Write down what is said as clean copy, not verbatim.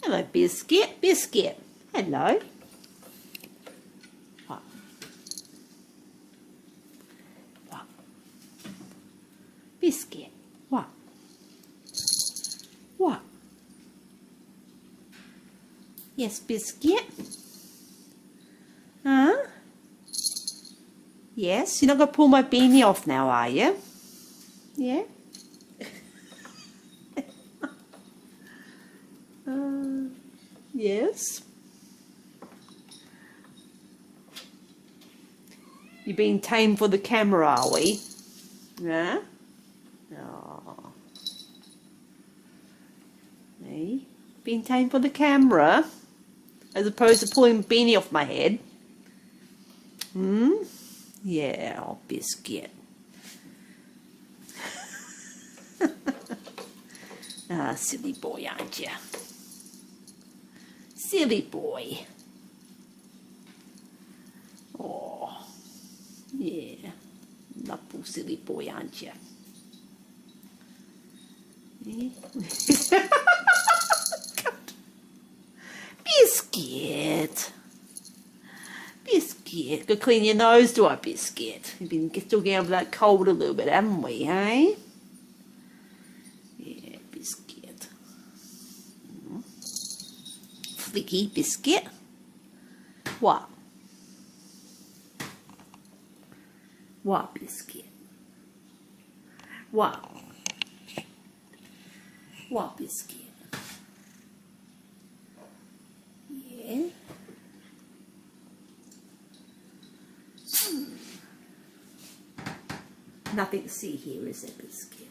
Hello, Biscuit. Biscuit. Hello. What? What? Biscuit. What? What? Yes, Biscuit. Huh? Yes, you're not going to pull my beanie off now, are you? Yeah? Yes. You're being tamed for the camera, are we? Yeah? Oh. Hey? Being tamed for the camera? As opposed to pulling the beanie off my head? Hmm? Yeah, oh, Biscuit. Ah, silly boy, aren't you? Silly boy. Oh, yeah. Lovely silly boy, aren't you? Yeah. Biscuit. Biscuit. Go clean your nose, do I, Biscuit? We've been still getting over that cold a little bit, haven't we, hey? Yeah, Biscuit. Flicky, Biscuit. What? What, Biscuit? What? What, Biscuit? Yeah? Nothing to see here, is there, Biscuit?